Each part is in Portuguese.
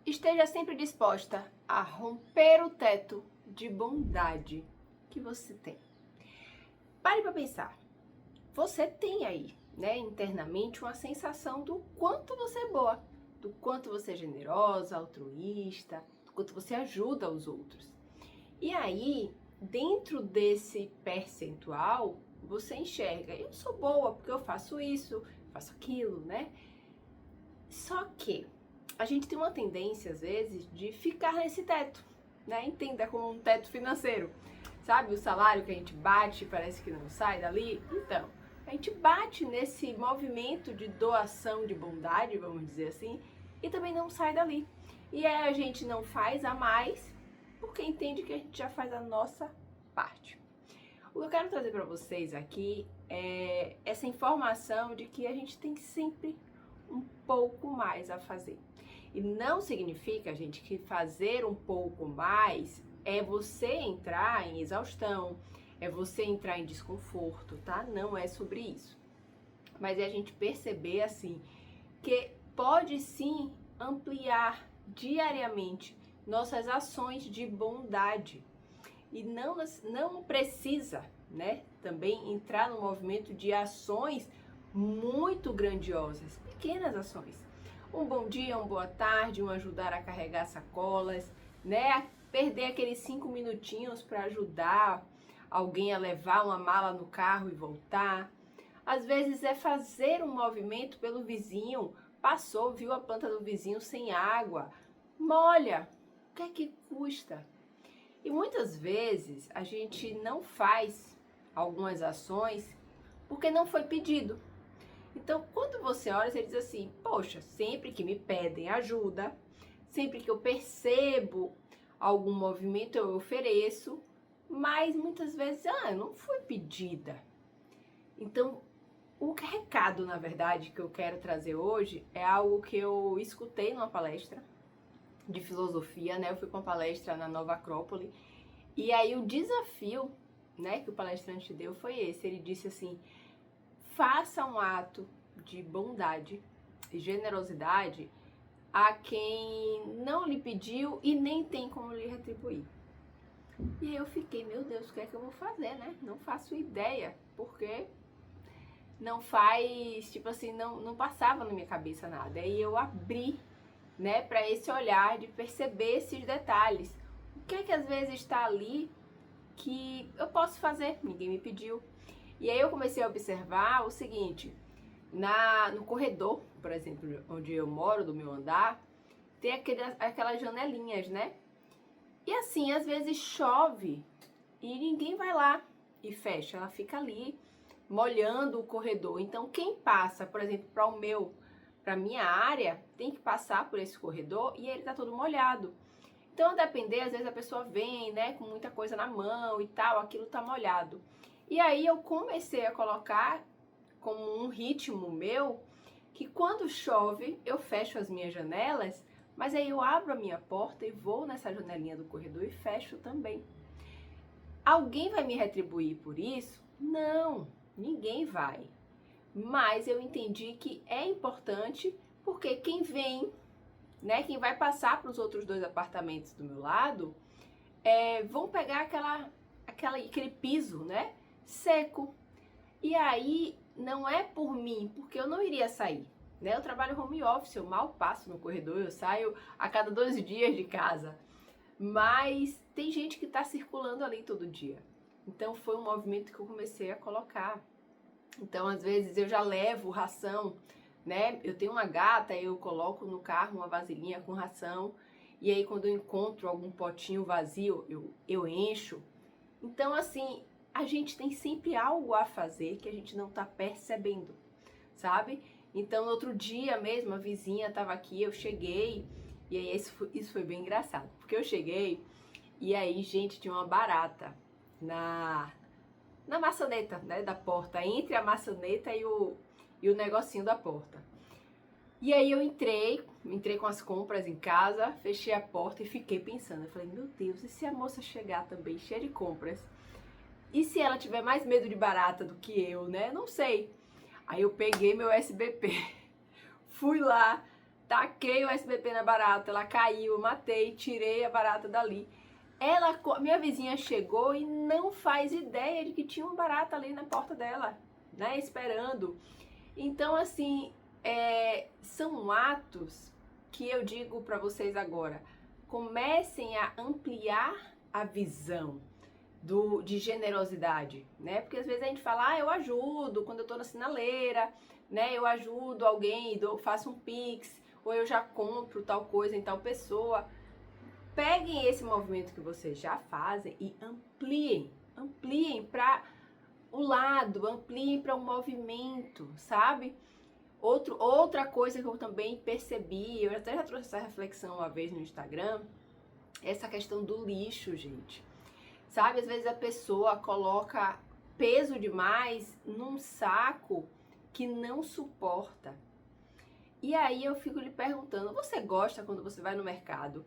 Esteja sempre disposta a romper o teto de bondade que você tem. Pare para pensar. Você tem aí, né, internamente uma sensação do quanto você é boa, do quanto você é generosa, altruísta, do quanto você ajuda os outros. E aí, dentro desse percentual, você enxerga, eu sou boa porque eu faço isso, faço aquilo, né? Só que a gente tem uma tendência, às vezes, de ficar nesse teto, né? Entenda como um teto financeiro. Sabe o salário que a gente bate e parece que não sai dali? Então, a gente bate nesse movimento de doação de bondade, vamos dizer assim, e também não sai dali. E aí a gente não faz a mais porque entende que a gente já faz a nossa parte. O que eu quero trazer para vocês aqui é essa informação de que a gente tem sempre um pouco mais a fazer. E não significa, gente, que fazer um pouco mais é você entrar em exaustão, é você entrar em desconforto, tá? Não é sobre isso. Mas é a gente perceber, assim, que pode sim ampliar diariamente nossas ações de bondade. E não precisa, né, também entrar no movimento de ações muito grandiosas, pequenas ações. Um bom dia, uma boa tarde, um ajudar a carregar sacolas, né, perder aqueles 5 minutinhos para ajudar alguém a levar uma mala no carro e voltar. Às vezes é fazer um movimento pelo vizinho, passou, viu a planta do vizinho sem água, molha, o que é que custa? E muitas vezes a gente não faz algumas ações porque não foi pedido. Então, quando você olha, você diz assim, poxa, sempre que me pedem ajuda, sempre que eu percebo algum movimento eu ofereço, mas muitas vezes, eu não fui pedida. Então, o recado, na verdade, que eu quero trazer hoje é algo que eu escutei numa palestra de filosofia, né? Eu fui para uma palestra na Nova Acrópole e aí o desafio, né, que o palestrante deu foi esse. Ele disse assim, faça um ato de bondade e generosidade a quem não lhe pediu e nem tem como lhe retribuir. E aí eu fiquei, meu Deus, o que é que eu vou fazer, né? Não faço ideia, porque não faz, tipo assim, não passava na minha cabeça nada. Aí eu abri, né, para esse olhar de perceber esses detalhes. O que é que às vezes está ali que eu posso fazer, ninguém me pediu. E aí eu comecei a observar o seguinte, no corredor, por exemplo, onde eu moro, do meu andar, tem aquelas janelinhas, né? E assim, às vezes chove e ninguém vai lá e fecha, ela fica ali molhando o corredor. Então quem passa, por exemplo, para minha área, tem que passar por esse corredor e ele tá todo molhado. Então, a depender, às vezes a pessoa vem, né, com muita coisa na mão e tal, aquilo tá molhado. E aí eu comecei a colocar como um ritmo meu, que quando chove, eu fecho as minhas janelas, mas aí eu abro a minha porta e vou nessa janelinha do corredor e fecho também. Alguém vai me retribuir por isso? Não, ninguém vai. Mas eu entendi que é importante porque quem vem, né, quem vai passar para os outros 2 apartamentos do meu lado, vão pegar aquele piso, né, seco. E aí não é por mim, porque eu não iria sair, né? Eu trabalho home office, eu mal passo no corredor, eu saio a cada 2 dias de casa. Mas tem gente que está circulando ali todo dia. Então foi um movimento que eu comecei a colocar. Então às vezes eu já levo ração, né? Eu tenho uma gata, eu coloco no carro uma vasilhinha com ração. E aí quando eu encontro algum potinho vazio, eu encho. Então assim, a gente tem sempre algo a fazer que a gente não tá percebendo, sabe? Então no outro dia mesmo, a vizinha tava aqui, eu cheguei, e aí isso foi bem engraçado. Porque eu cheguei, e aí, gente, tinha uma barata na maçaneta, né, da porta, entre a maçaneta e o negocinho da porta. E aí eu entrei com as compras em casa, fechei a porta e fiquei pensando. Eu falei, meu Deus, e se a moça chegar também cheia de compras? E se ela tiver mais medo de barata do que eu, né? Não sei. Aí eu peguei meu SBP, fui lá taquei o SBP na barata, ela caiu, eu matei, tirei a barata dali. Minha vizinha chegou e não faz ideia de que tinha uma barata ali na porta dela, né, esperando. Então, assim, são atos que eu digo para vocês agora, comecem a ampliar a visão de generosidade, né? Porque às vezes a gente fala, eu ajudo quando eu tô na sinaleira, né? Eu ajudo alguém, faço um pix, ou eu já compro tal coisa em tal pessoa. Peguem esse movimento que vocês já fazem e ampliem para o lado, ampliem para o movimento, sabe? Outra coisa que eu também percebi, eu até já trouxe essa reflexão uma vez no Instagram, essa questão do lixo, gente. Sabe, às vezes a pessoa coloca peso demais num saco que não suporta. E aí eu fico lhe perguntando, você gosta quando você vai no mercado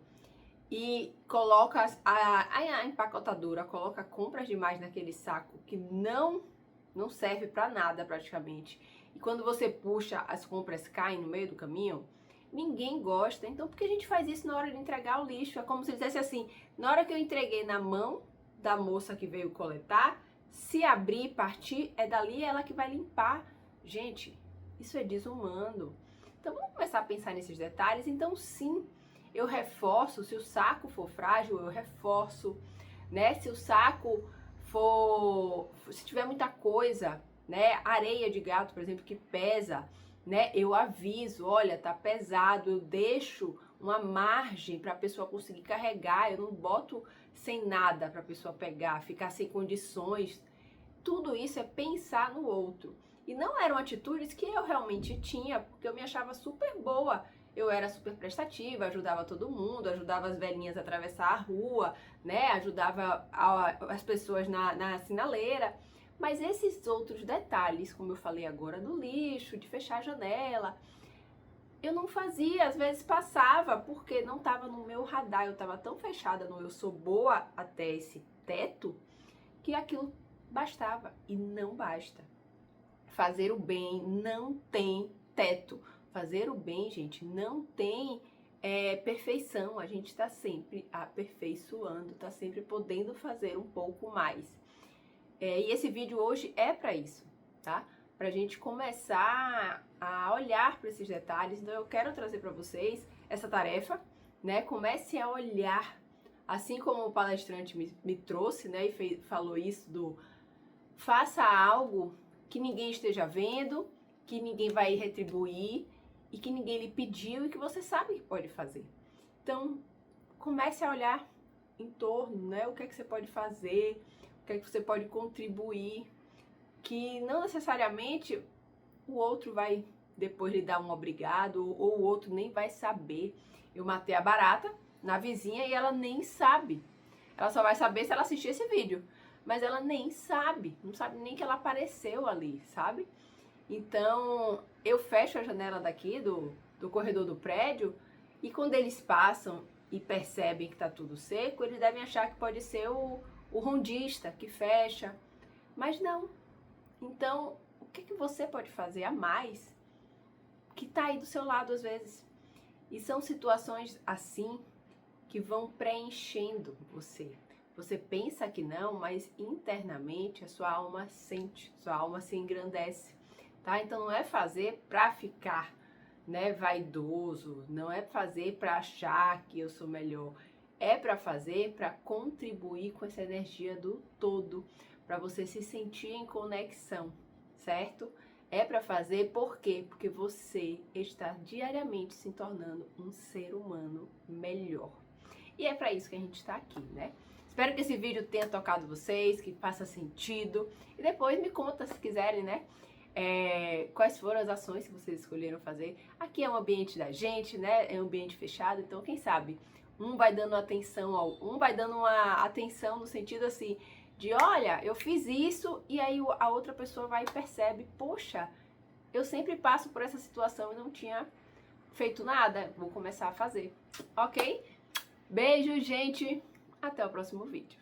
e coloca a empacotadora, coloca compras demais naquele saco que não serve para nada praticamente. E quando você puxa, as compras caem no meio do caminho? Ninguém gosta. Então por que a gente faz isso na hora de entregar o lixo? É como se dissesse assim, na hora que eu entreguei na mão da moça que veio coletar, se abrir e partir, é dali ela que vai limpar. Gente, isso é desumano. Então vamos começar a pensar nesses detalhes. Então sim, eu reforço, se o saco for frágil, eu reforço, né? Se o saco se tiver muita coisa, né? Areia de gato, por exemplo, que pesa, né? Eu aviso, olha, tá pesado, eu deixo uma margem para a pessoa conseguir carregar, eu não boto sem nada para a pessoa pegar, ficar sem condições. Tudo isso é pensar no outro. E não eram atitudes que eu realmente tinha, porque eu me achava super boa. Eu era super prestativa, ajudava todo mundo, ajudava as velhinhas a atravessar a rua, né? Ajudava as pessoas na sinaleira. Mas esses outros detalhes, como eu falei agora, do lixo, de fechar a janela, eu não fazia, às vezes passava, porque não estava no meu radar, eu estava tão fechada no eu sou boa até esse teto, que aquilo bastava. E não basta. Fazer o bem não tem teto. Fazer o bem, gente, não tem perfeição. A gente está sempre aperfeiçoando, está sempre podendo fazer um pouco mais. E esse vídeo hoje é para isso, tá? Pra gente começar a olhar para esses detalhes. Então eu quero trazer para vocês essa tarefa, né? Comecem a olhar, assim como o palestrante me trouxe, né? E falou isso faça algo que ninguém esteja vendo, que ninguém vai retribuir e que ninguém lhe pediu e que você sabe que pode fazer. Então comece a olhar em torno, né? O que é que você pode fazer, o que é que você pode contribuir, que não necessariamente o outro vai depois lhe dar um obrigado, ou o outro nem vai saber. Eu matei a barata na vizinha e ela nem sabe. Ela só vai saber se ela assistir esse vídeo. Mas ela nem sabe, não sabe nem que ela apareceu ali, sabe? Então, eu fecho a janela daqui do corredor do prédio e quando eles passam e percebem que tá tudo seco, eles devem achar que pode ser o rondista que fecha. Mas não. Então, o que você pode fazer a mais que tá aí do seu lado às vezes? E são situações assim que vão preenchendo você. Você pensa que não, mas internamente a sua alma sente, sua alma se engrandece, tá? Então não é fazer pra ficar, né, vaidoso, não é fazer pra achar que eu sou melhor. É pra fazer pra contribuir com essa energia do todo, para você se sentir em conexão, certo? É para fazer por quê? Porque você está diariamente se tornando um ser humano melhor. E é para isso que a gente está aqui, né? Espero que esse vídeo tenha tocado vocês, que faça sentido. E depois me conta, se quiserem, né? Quais foram as ações que vocês escolheram fazer. Aqui é um ambiente da gente, né? É um ambiente fechado, então quem sabe um vai dando atenção vai dando uma atenção no sentido assim, de olha, eu fiz isso, e aí a outra pessoa vai e percebe, poxa, eu sempre passo por essa situação e não tinha feito nada, vou começar a fazer, ok? Beijo, gente, até o próximo vídeo.